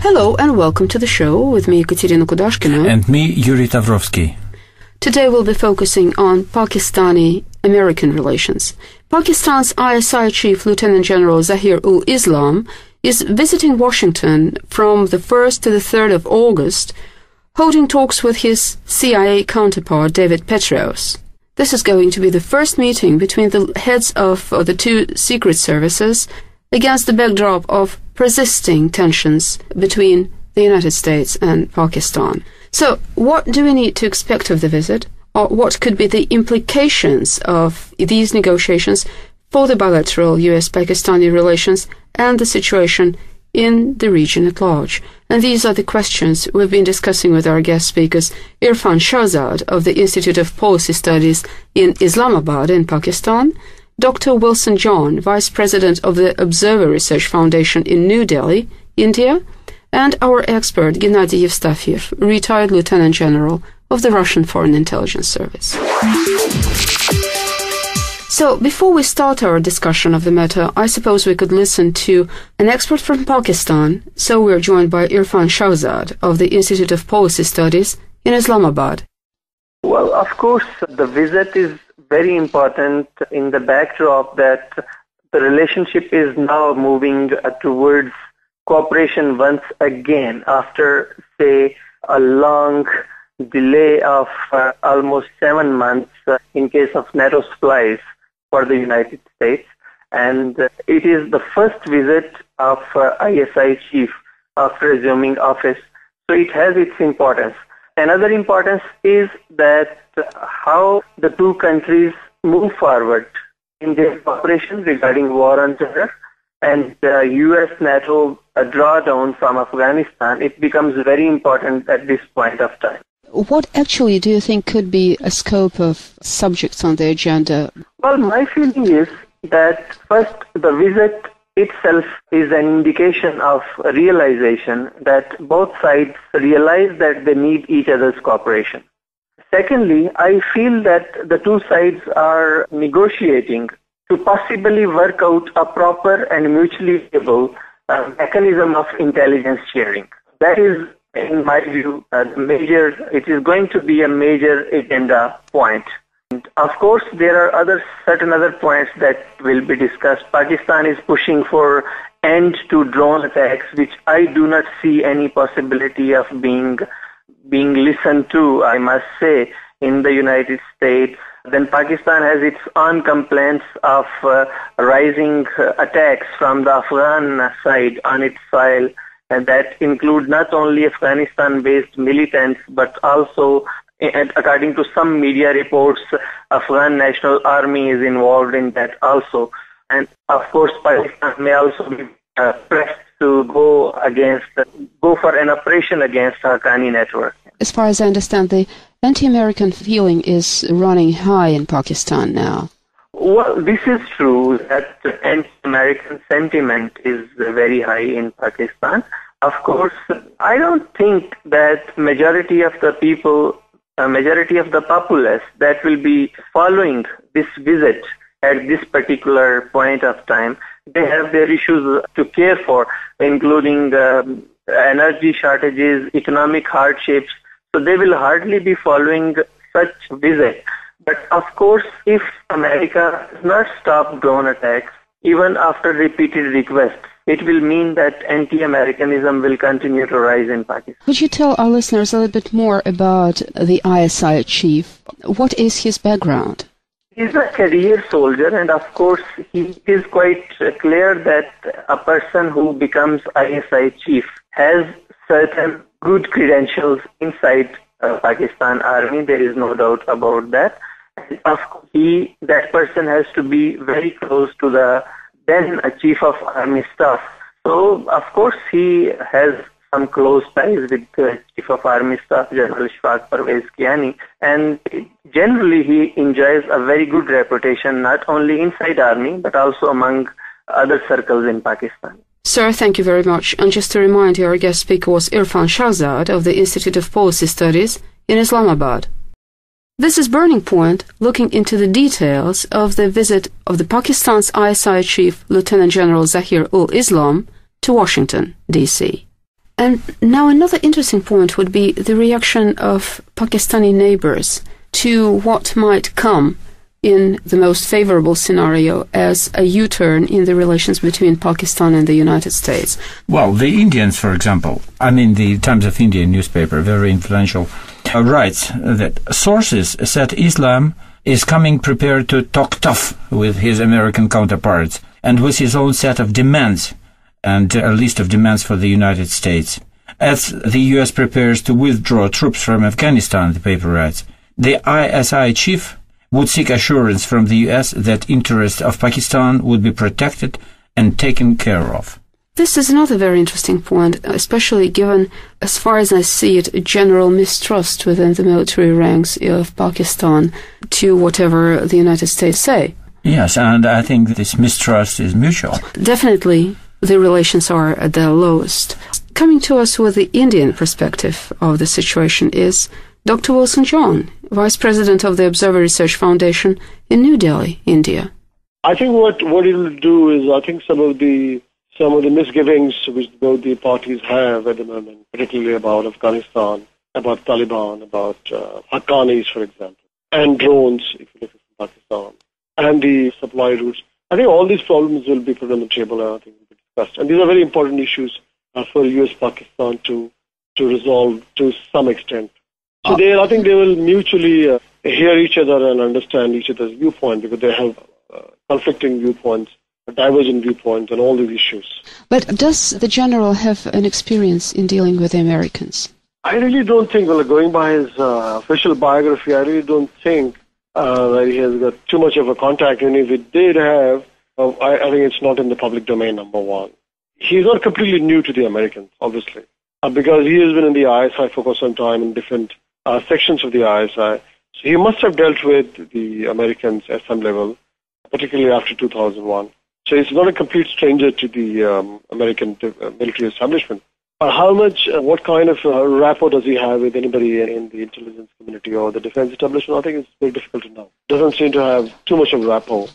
Hello and welcome to the show with me, Ekaterina Kudashkina. And me, Yuri Tavrovsky. Today we'll be focusing on Pakistani-American relations. Pakistan's ISI chief, Lt Gen Zahir-ul-Islam, is visiting Washington from the 1st to the 3rd of August, holding talks with his CIA counterpart, David Petraeus. This is going to be the first meeting between the heads of the two secret services against the backdrop of persisting tensions between the United States and Pakistan. So, what do we need to expect of the visit? Or what could be the implications of these negotiations for the bilateral US-Pakistani relations and the situation in the region at large? And these are the questions we've been discussing with our guest speakers, Irfan Shahzad of the Institute of Policy Studies in Islamabad in Pakistan, Dr. Wilson John, Vice President of the Observer Research Foundation in New Delhi, India, and our expert Gennady Yevstafiev, retired Lieutenant General of the Russian Foreign Intelligence Service. So, before we start our discussion of the matter, I suppose we could listen to an expert from Pakistan. So we're joined by Irfan Shahzad of the Institute of Policy Studies in Islamabad. Well, of course, the visit is very important in the backdrop that the relationship is now moving towards cooperation once again after, say, a long delay of almost 7 months in case of NATO supplies for the United States. And it is the first visit of ISI chief after assuming office. So it has its importance. Another importance is that how the two countries move forward in their cooperation regarding war on terror and US-NATO drawdown from Afghanistan. It becomes very important at this point of time. What actually do you think could be a scope of subjects on the agenda? Well, my feeling is that first, the visit itself is an indication of realization that both sides realize that they need each other's cooperation. Secondly, I feel that the two sides are negotiating to possibly work out a proper and mutually able mechanism of intelligence sharing. That is, in my view, it is going to be a major agenda point. And of course, there are certain other points that will be discussed. Pakistan is pushing for end to drone attacks, which I do not see any possibility of being listened to, I must say, in the United States. Then Pakistan has its own complaints of rising attacks from the Afghan side on its soil, and that include not only Afghanistan-based militants, but also, and according to some media reports, Afghan National Army is involved in that also. And of course, Pakistan may also be pressed to go for an operation against Haqqani network. As far as I understand, the anti-American feeling is running high in Pakistan now. Well, this is true that anti-American sentiment is very high in Pakistan. Of course, I don't think that majority of the populace that will be following this visit at this particular point of time, they have their issues to care for, including energy shortages, economic hardships. So they will hardly be following such visit. But of course, if America does not stop drone attacks, even after repeated requests, it will mean that anti-Americanism will continue to rise in Pakistan. Could you tell our listeners a little bit more about the ISI chief? What is his background? He's a career soldier, and of course, he is quite clear that a person who becomes ISI chief has certain good credentials inside Pakistan Army. There is no doubt about that. And of course, that person has to be very close to the then Chief of Army Staff. So, of course, he has some close ties with the Chief of Army Staff, General Ishfaq Parvez Kiani, and generally he enjoys a very good reputation, not only inside Army, but also among other circles in Pakistan. Sir, thank you very much. And just to remind you, our guest speaker was Irfan Shahzad of the Institute of Policy Studies in Islamabad. This is Burning Point, looking into the details of the visit of the Pakistan's ISI chief, Lt Gen Zahir-ul-Islam, to Washington, D.C. And now another interesting point would be the reaction of Pakistani neighbors to what might come in the most favorable scenario as a U-turn in the relations between Pakistan and the United States. Well, the Indians, for example, the Times of India newspaper, very influential, writes that sources said Islam is coming prepared to talk tough with his American counterparts and with his own set of demands and a list of demands for the United States. As the U.S. prepares to withdraw troops from Afghanistan, the paper writes, the ISI chief would seek assurance from the U.S. that interests of Pakistan would be protected and taken care of. This is another very interesting point, especially given, as far as I see it, a general mistrust within the military ranks of Pakistan to whatever the United States say. Yes, and I think this mistrust is mutual. Definitely, the relations are at their lowest. Coming to us with the Indian perspective of the situation is Dr. Wilson John, Vice President of the Observer Research Foundation in New Delhi, India. I think what it will do is, I think some of the misgivings which both the parties have at the moment, particularly about Afghanistan, about Taliban, about Haqqanis, for example, and drones, if you look at Pakistan, and the supply routes. I think all these problems will be put on the table and I think will be discussed. And these are very important issues for US-Pakistan to resolve to some extent. So I think they will mutually hear each other and understand each other's viewpoint because they have conflicting viewpoints, divergent viewpoints on all these issues. But does the general have an experience in dealing with the Americans? I really don't think, going by his official biography, I really don't think that he has got too much of a contact. And if it did have, I think it's not in the public domain, number one. He's not completely new to the Americans, obviously, because he has been in the ISI for quite some time in different sections of the ISI. So he must have dealt with the Americans at some level, particularly after 2001. So he's not a complete stranger to the American military establishment. How much, what kind of rapport does he have with anybody in the intelligence community or the defense establishment? I think it's very difficult to know. Doesn't seem to have too much of rapport.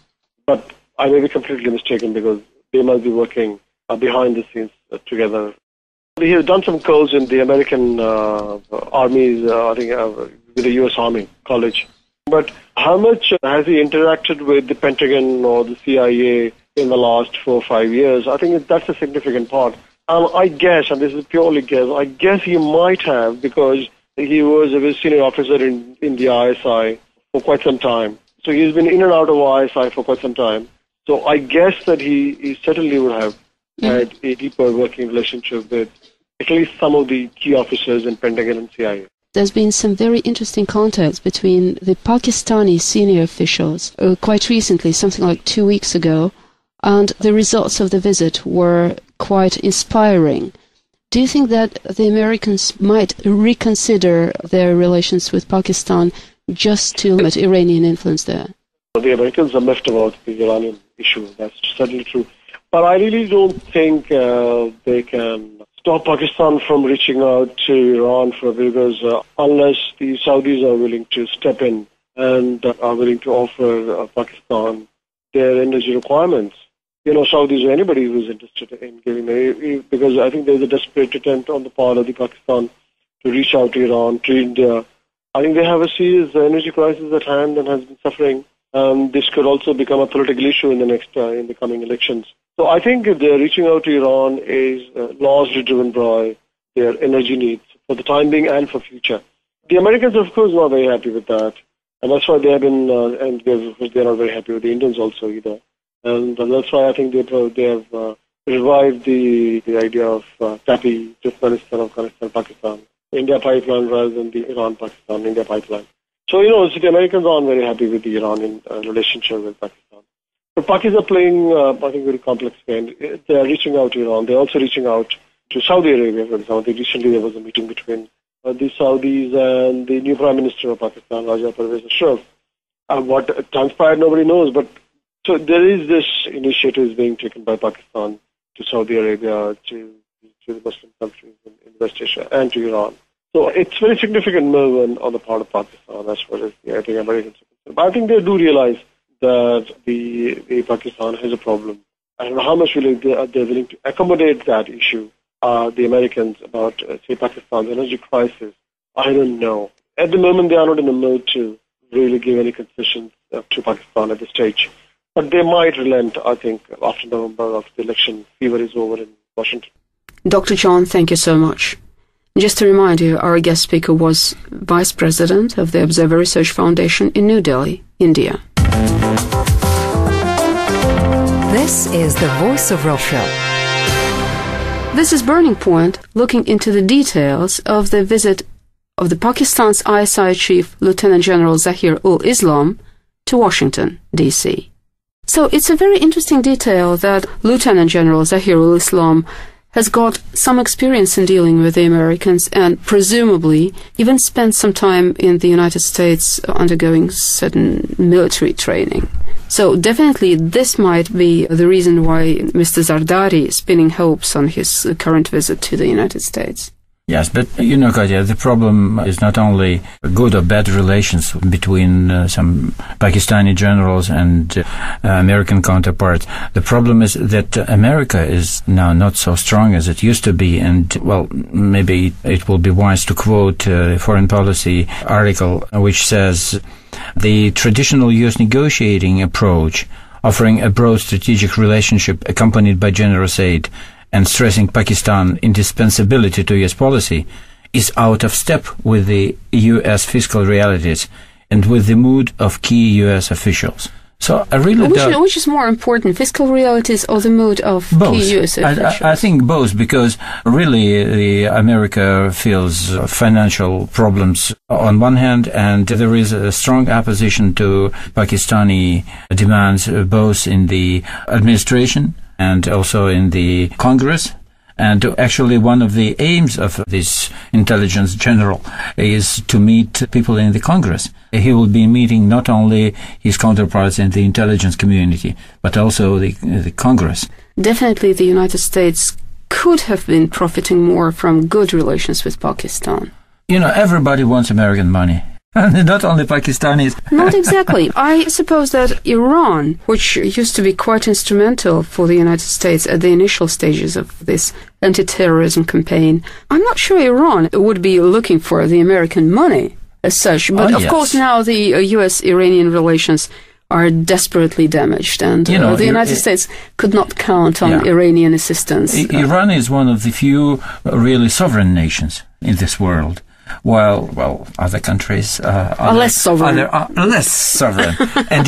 But I may be completely mistaken because they must be working behind the scenes together. He has done some course in the American armies, I think, with the U.S. Army College. But how much has he interacted with the Pentagon or the CIA in the last 4 or 5 years? I think that's a significant part. I guess, and this is purely guess, I guess he might have because he was a very senior officer in the ISI for quite some time. So he's been in and out of ISI for quite some time. So I guess that he certainly would have had a deeper working relationship with at least some of the key officers in Pentagon and CIA. There's been some very interesting contacts between the Pakistani senior officials quite recently, something like 2 weeks ago, and the results of the visit were quite inspiring. Do you think that the Americans might reconsider their relations with Pakistan just to limit Iranian influence there? The Americans are miffed about the Iranian issue. That's certainly true. But I really don't think they can stop Pakistan from reaching out to Iran because unless the Saudis are willing to step in and are willing to offer Pakistan their energy requirements, Saudis or anybody who's interested in giving them, because I think there's a desperate attempt on the part of the Pakistan to reach out to Iran, to India. I think they have a serious energy crisis at hand and has been suffering. This could also become a political issue in the coming elections. So I think their reaching out to Iran is largely driven by their energy needs for the time being and for future. The Americans, of course, are not very happy with that, and that's why they have been, and they're not very happy with the Indians also either. And that's why I think they have revived the idea of TAPI, Turkmenistan, Afghanistan, Pakistan, India pipeline rather than the Iran-Pakistan, India pipeline. So, so the Americans aren't very happy with the Iranian relationship with Pakistan. But Pakistan are playing, I think, a very complex game. They are reaching out to Iran. They're also reaching out to Saudi Arabia, for example. Recently, there was a meeting between the Saudis and the new Prime Minister of Pakistan, Raja Pervez Ashraf. What transpired, nobody knows. But so there is this initiative being taken by Pakistan to Saudi Arabia, to the Muslim countries in West Asia, and to Iran. So it's a very significant move on the part of Pakistan as far as I think Americans are concerned. But I think they do realize that the Pakistan has a problem. I don't know how much they're willing to accommodate that issue, the Americans, about, say, Pakistan's energy crisis. I don't know. At the moment, they are not in the mood to really give any concessions to Pakistan at this stage. But they might relent, I think, after November, after the election fever is over in Washington. Dr. John, thank you so much. Just to remind you, our guest speaker was Vice President of the Observer Research Foundation in New Delhi, India. This is the Voice of Russia. This is Burning Point, looking into the details of the visit of the Pakistan's ISI chief, Lt Gen Zahir-ul-Islam, to Washington, D.C. So it's a very interesting detail that Lt Gen Zahir-ul-Islam has got some experience in dealing with the Americans and presumably even spent some time in the United States undergoing certain military training. So definitely this might be the reason why Mr. Zardari is pinning hopes on his current visit to the United States. Yes, but you know, Katya, the problem is not only good or bad relations between some Pakistani generals and American counterparts. The problem is that America is now not so strong as it used to be, and, well, maybe it will be wise to quote a foreign policy article which says, the traditional U.S. negotiating approach, offering a broad strategic relationship accompanied by generous aid, and stressing Pakistan's indispensability to U.S. policy, is out of step with the U.S. fiscal realities and with the mood of key U.S. officials. So I really Which is more important, fiscal realities or the mood of both. Key U.S. officials? I think both, because really America feels financial problems on one hand, and there is a strong opposition to Pakistani demands both in the administration and also in the Congress. And actually one of the aims of this intelligence general is to meet people in the Congress. He will be meeting not only his counterparts in the intelligence community, but also the Congress. Definitely the United States could have been profiting more from good relations with Pakistan. You know, everybody wants American money. Not only Pakistanis. Not exactly. I suppose that Iran, which used to be quite instrumental for the United States at the initial stages of this anti-terrorism campaign, I'm not sure Iran would be looking for the American money as such. But of course now the U.S.-Iranian relations are desperately damaged, and the United States could not count on Iranian assistance. Iran is one of the few really sovereign nations in this world. While other countries are less sovereign. Less sovereign. And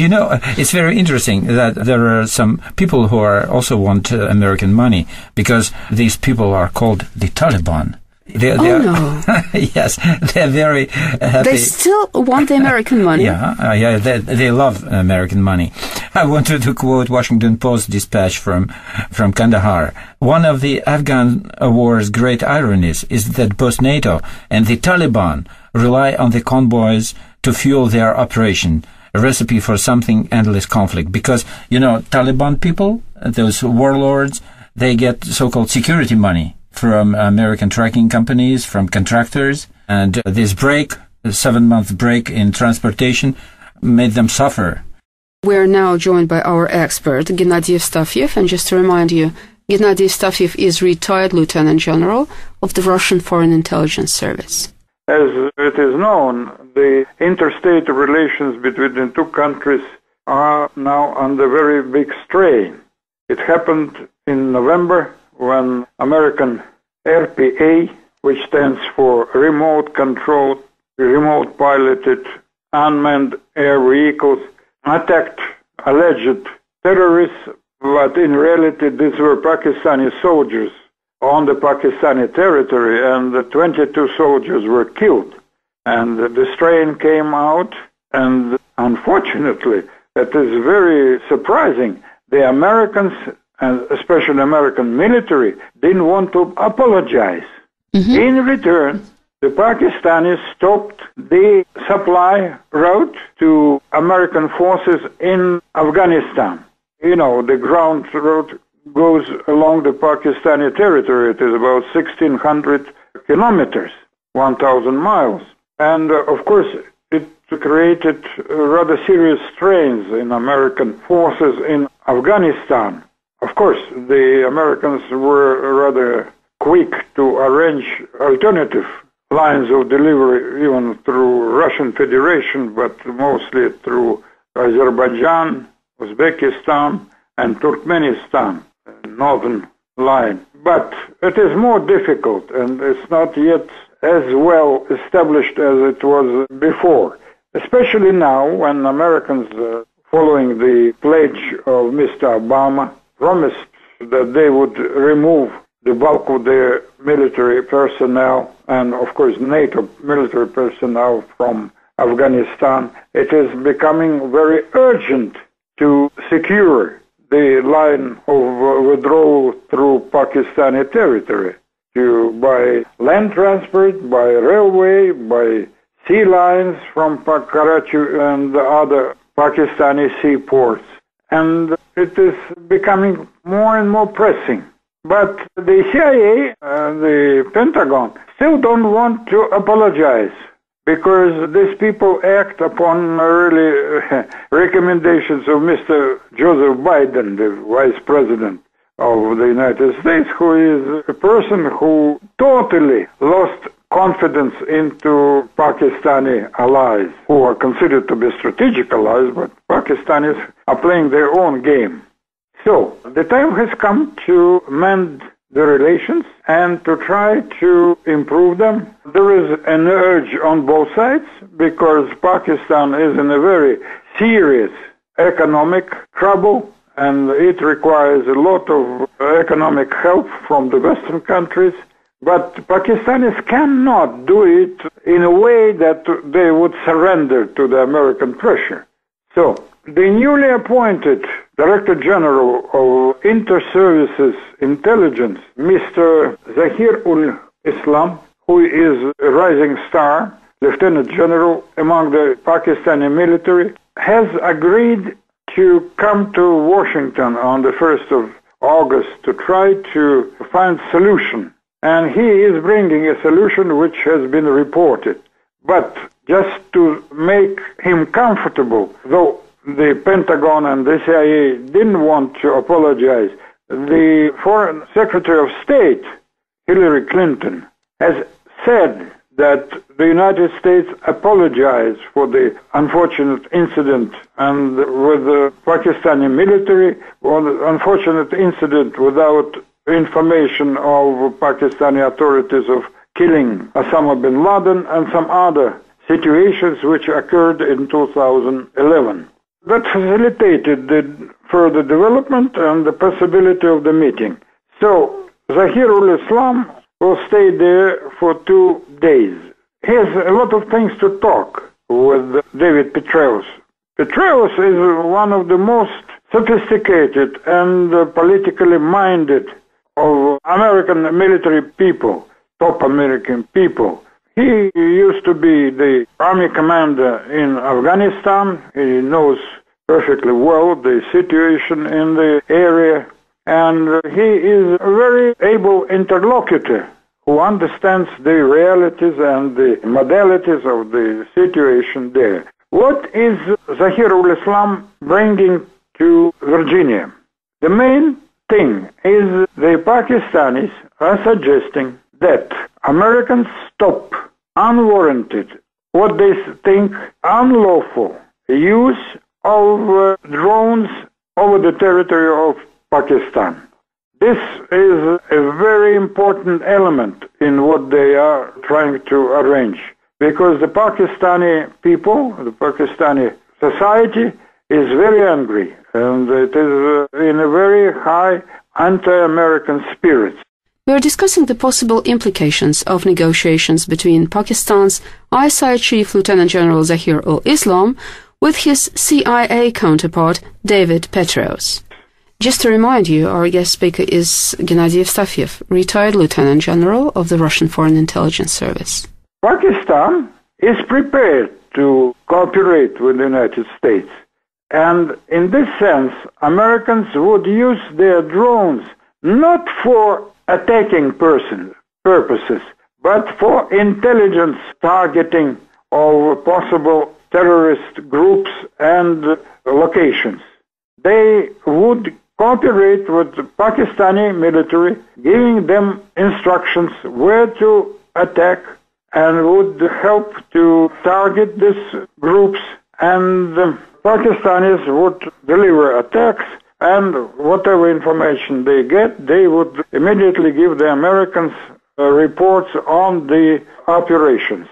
it's very interesting that there are some people who also want American money, because these people are called the Taliban. No. Yes, they're very happy. They still want the American money? Yeah, they love American money. I wanted to quote Washington Post dispatch from Kandahar. One of the Afghan war's great ironies is that both NATO and the Taliban rely on the convoys to fuel their operation, a recipe for something endless conflict. Because, Taliban people, those warlords, they get so-called security money from American trucking companies, from contractors, and this 7-month break in transportation made them suffer. We're now joined by our expert, Gennady Evstafiev, and just to remind you, Gennady Evstafiev is retired Lieutenant General of the Russian Foreign Intelligence Service. As it is known, the interstate relations between the two countries are now under very big strain. It happened in November when American RPA, which stands for Remote Controlled, Remote Piloted Unmanned Air Vehicles, attacked alleged terrorists, but in reality these were Pakistani soldiers on the Pakistani territory, and the 22 soldiers were killed. And the strain came out, and unfortunately, it is very surprising, the Americans, and especially American military, didn't want to apologize. Mm-hmm. In return, the Pakistanis stopped the supply route to American forces in Afghanistan. The ground route goes along the Pakistani territory. It is about 1,600 kilometers. 1,000 miles. And of course, it created rather serious strains in American forces in Afghanistan. Of course, the Americans were rather quick to arrange alternative lines of delivery, even through Russian Federation, but mostly through Azerbaijan, Uzbekistan, and Turkmenistan, northern line. But it is more difficult, and it's not yet as well established as it was before, especially now when Americans, following the pledge of Mr. Obama, promised that they would remove the bulk of their military personnel and, of course, NATO military personnel from Afghanistan. It is becoming very urgent to secure the line of withdrawal through Pakistani territory, by land transport, by railway, by sea lines from Karachi and other Pakistani seaports. And it is becoming more and more pressing. But the CIA and the Pentagon still don't want to apologize, because these people act upon early recommendations of Mr. Joseph Biden, the Vice President of the United States, who is a person who totally lost confidence into Pakistani allies, who are considered to be strategic allies, but Pakistanis are playing their own game. So, the time has come to mend the relations and to try to improve them. There is an urge on both sides, because Pakistan is in a very serious economic trouble, and it requires a lot of economic help from the Western countries. But Pakistanis cannot do it in a way that they would surrender to the American pressure. So, the newly appointed Director General of Inter-Services Intelligence, Mr. Zahir-ul-Islam, who is a rising star, Lieutenant General among the Pakistani military, has agreed to come to Washington on the 1st of August to try to find solution. And he is bringing a solution which has been reported. But just to make him comfortable, though the Pentagon and the CIA didn't want to apologize, the Foreign Secretary of State, Hillary Clinton, has said that the United States apologized for the unfortunate incident and with the Pakistani military, or the unfortunate incident without information of Pakistani authorities of killing Osama bin Laden and some other situations which occurred in 2011. That facilitated the further development and the possibility of the meeting. So, Zahir-ul-Islam will stay there for 2 days. He has a lot of things to talk with David Petraeus. Petraeus is one of the most sophisticated and politically minded of American military people, top American people. He used to be the army commander in Afghanistan. He knows perfectly well the situation in the area, and he is a very able interlocutor who understands the realities and the modalities of the situation there. What is Zahir-ul-Islam bringing to Virginia? The main thing is the Pakistanis are suggesting that Americans stop unwarranted, what they think unlawful use of drones over the territory of Pakistan. This is a very important element in what they are trying to arrange, because the Pakistani people, the Pakistani society is very angry, and it is in a very high anti-American spirit. We are discussing the possible implications of negotiations between Pakistan's ISI Chief Lt Gen Zahir-ul-Islam with his CIA counterpart, David Petraeus. Just to remind you, our guest speaker is Gennady Evstafiev, retired Lieutenant General of the Russian Foreign Intelligence Service. Pakistan is prepared to cooperate with the United States. And in this sense, Americans would use their drones not for attacking purposes, but for intelligence targeting of possible terrorist groups and locations. They would cooperate with the Pakistani military, giving them instructions where to attack, and would help to target these groups, and the Pakistanis would deliver attacks, and whatever information they get, they would immediately give the Americans reports on the operations.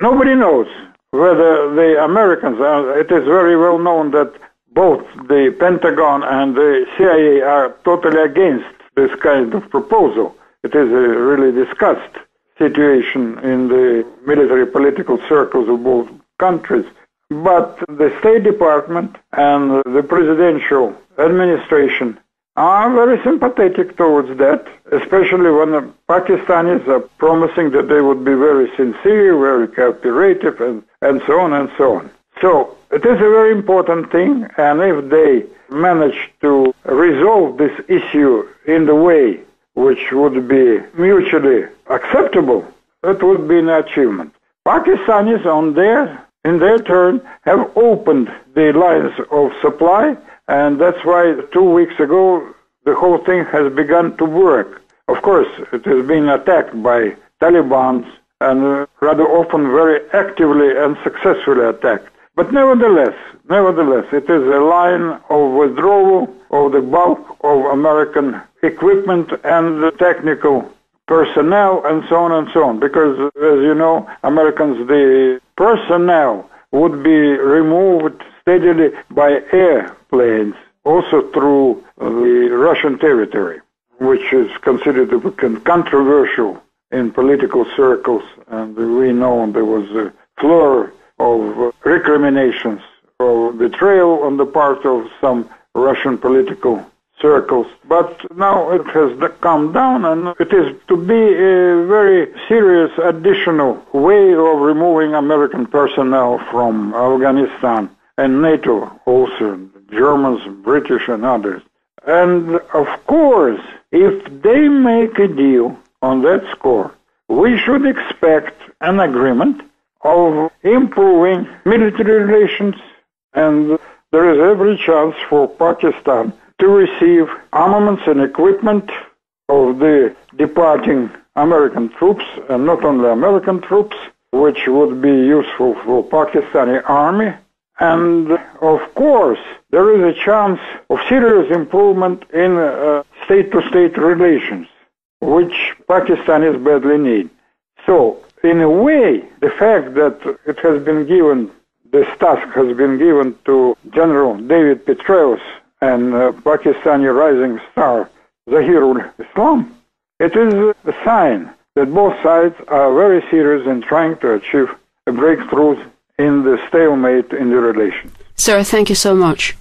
Nobody knows whether the Americans, it is very well known that both the Pentagon and the CIA are totally against this kind of proposal. It is a really discussed situation in the military political circles of both countries. But the State Department and the presidential administration are very sympathetic towards that, especially when the Pakistanis are promising that they would be very sincere, very cooperative, and so on and so on. So it is a very important thing, and if they manage to resolve this issue in the way which would be mutually acceptable, it would be an achievement. Pakistanis in their turn have opened the lines of supply, and that's why 2 weeks ago the whole thing has begun to work. Of course, it has been attacked by Taliban, and rather often very actively and successfully attacked. But nevertheless, it is a line of withdrawal of the bulk of American equipment and technical personnel and so on and so on. Because, as you know, Americans, the personnel would be removed steadily by airplanes, also through the Russian territory, which is considered to be controversial in political circles. And we know there was a flurry of recriminations of betrayal on the part of some Russian political circles. But now it has calmed down, and it is to be a very serious additional way of removing American personnel from Afghanistan and NATO also, Germans, British and others. And of course, if they make a deal on that score, we should expect an agreement of improving military relations, and there is every chance for Pakistan to receive armaments and equipment of the departing American troops, and not only American troops, which would be useful for Pakistani army. And of course, there is a chance of serious improvement in state-to-state relations, which Pakistanis badly need. So, in a way, the fact that it has been given, this task has been given to General David Petraeus and Pakistani rising star Zahir-ul-Islam, it is a sign that both sides are very serious in trying to achieve a breakthrough in the stalemate in the relations. Sir, thank you so much.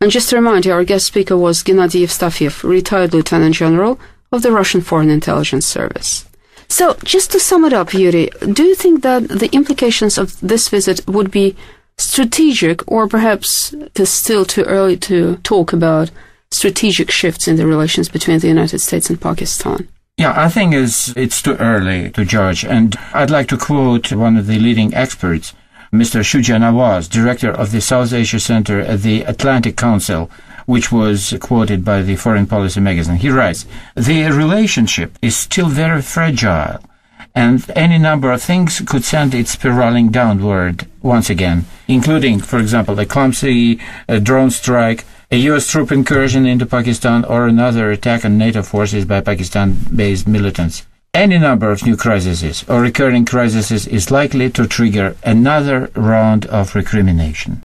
And just to remind you, our guest speaker was Gennady Evstafiev, retired Lieutenant General of the Russian Foreign Intelligence Service. So, just to sum it up, Yuri, do you think that the implications of this visit would be strategic, or perhaps it is still too early to talk about strategic shifts in the relations between the United States and Pakistan? Yeah, I think it's too early to judge, and I'd like to quote one of the leading experts, Mr. Shuja Nawaz, director of the South Asia Center at the Atlantic Council, which was quoted by the Foreign Policy magazine. He writes, "The relationship is still very fragile, and any number of things could send it spiraling downward once again, including, for example, a clumsy drone strike, a U.S. troop incursion into Pakistan, or another attack on NATO forces by Pakistan-based militants. Any number of new crises or recurring crises is likely to trigger another round of recrimination."